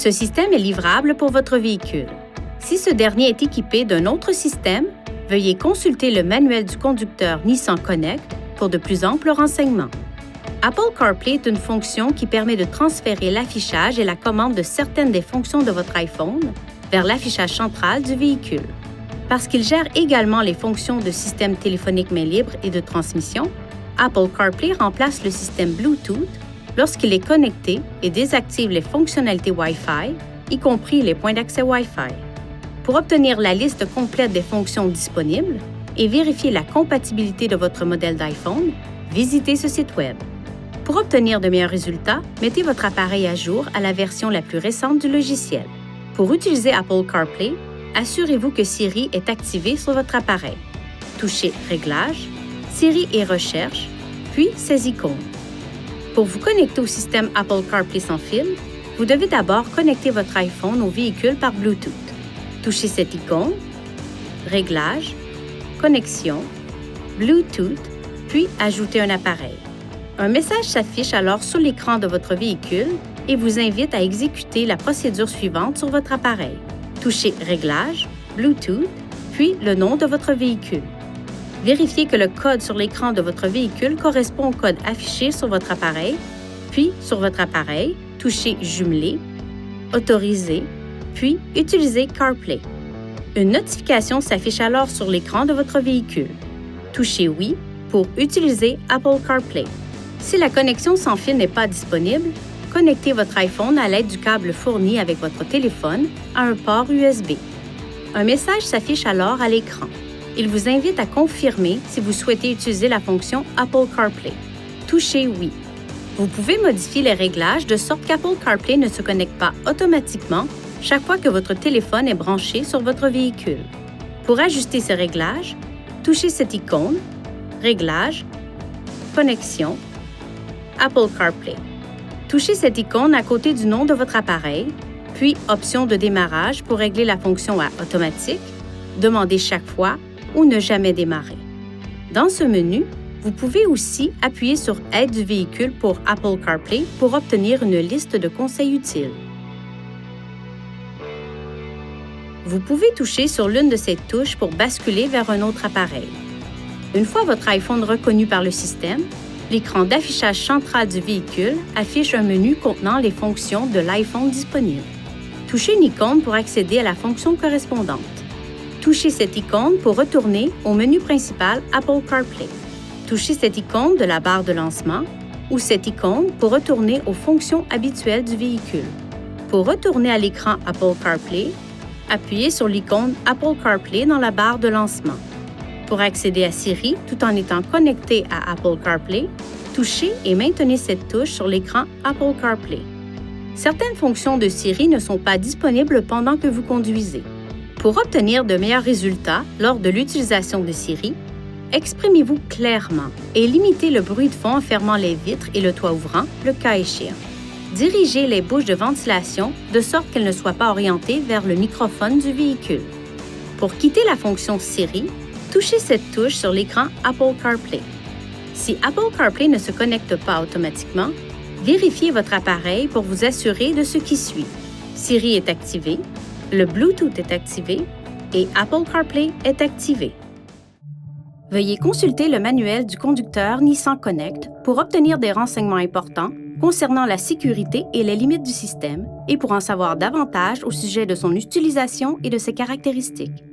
Ce système est livrable pour votre véhicule. Si ce dernier est équipé d'un autre système, veuillez consulter le manuel du conducteur Nissan Connect pour de plus amples renseignements. Apple CarPlay est une fonction qui permet de transférer l'affichage et la commande de certaines des fonctions de votre iPhone vers l'affichage central du véhicule. Parce qu'il gère également les fonctions de système téléphonique main libre et de transmission, Apple CarPlay remplace le système Bluetooth lorsqu'il est connecté et désactive les fonctionnalités Wi-Fi, y compris les points d'accès Wi-Fi. Pour obtenir la liste complète des fonctions disponibles et vérifier la compatibilité de votre modèle d'iPhone, visitez ce site Web. Pour obtenir de meilleurs résultats, mettez votre appareil à jour à la version la plus récente du logiciel. Pour utiliser Apple CarPlay, assurez-vous que Siri est activé sur votre appareil. Touchez Réglages, Siri et Recherche, puis ses icônes. Pour vous connecter au système Apple CarPlay sans fil, vous devez d'abord connecter votre iPhone au véhicule par Bluetooth. Touchez cette icône, Réglages, Connexion, Bluetooth, puis ajoutez un appareil. Un message s'affiche alors sur l'écran de votre véhicule et vous invite à exécuter la procédure suivante sur votre appareil. Touchez Réglages, Bluetooth, puis le nom de votre véhicule. Vérifiez que le code sur l'écran de votre véhicule correspond au code affiché sur votre appareil, puis sur votre appareil, touchez Jumeler, Autoriser, puis utilisez CarPlay. Une notification s'affiche alors sur l'écran de votre véhicule. Touchez Oui pour utiliser Apple CarPlay. Si la connexion sans fil n'est pas disponible, connectez votre iPhone à l'aide du câble fourni avec votre téléphone à un port USB. Un message s'affiche alors à l'écran. Il vous invite à confirmer si vous souhaitez utiliser la fonction Apple CarPlay. Touchez Oui. Vous pouvez modifier les réglages de sorte qu'Apple CarPlay ne se connecte pas automatiquement chaque fois que votre téléphone est branché sur votre véhicule. Pour ajuster ces réglages, touchez cette icône, Réglages, Connexion, Apple CarPlay. Touchez cette icône à côté du nom de votre appareil, puis Option de démarrage pour régler la fonction à automatique, demander chaque fois ou ne jamais démarrer. Dans ce menu, vous pouvez aussi appuyer sur Aide du véhicule pour Apple CarPlay pour obtenir une liste de conseils utiles. Vous pouvez toucher sur l'une de ces touches pour basculer vers un autre appareil. Une fois votre iPhone reconnu par le système, l'écran d'affichage central du véhicule affiche un menu contenant les fonctions de l'iPhone disponibles. Touchez une icône pour accéder à la fonction correspondante. Touchez cette icône pour retourner au menu principal Apple CarPlay. Touchez cette icône de la barre de lancement ou cette icône pour retourner aux fonctions habituelles du véhicule. Pour retourner à l'écran Apple CarPlay, appuyez sur l'icône Apple CarPlay dans la barre de lancement. Pour accéder à Siri tout en étant connecté à Apple CarPlay, touchez et maintenez cette touche sur l'écran Apple CarPlay. Certaines fonctions de Siri ne sont pas disponibles pendant que vous conduisez. Pour obtenir de meilleurs résultats lors de l'utilisation de Siri, exprimez-vous clairement et limitez le bruit de fond en fermant les vitres et le toit ouvrant, le cas échéant. Dirigez les bouches de ventilation de sorte qu'elles ne soient pas orientées vers le microphone du véhicule. Pour quitter la fonction Siri, touchez cette touche sur l'écran Apple CarPlay. Si Apple CarPlay ne se connecte pas automatiquement, vérifiez votre appareil pour vous assurer de ce qui suit. Siri est activé, le Bluetooth est activé et Apple CarPlay est activé. Veuillez consulter le manuel du conducteur Nissan Connect pour obtenir des renseignements importants concernant la sécurité et les limites du système et pour en savoir davantage au sujet de son utilisation et de ses caractéristiques.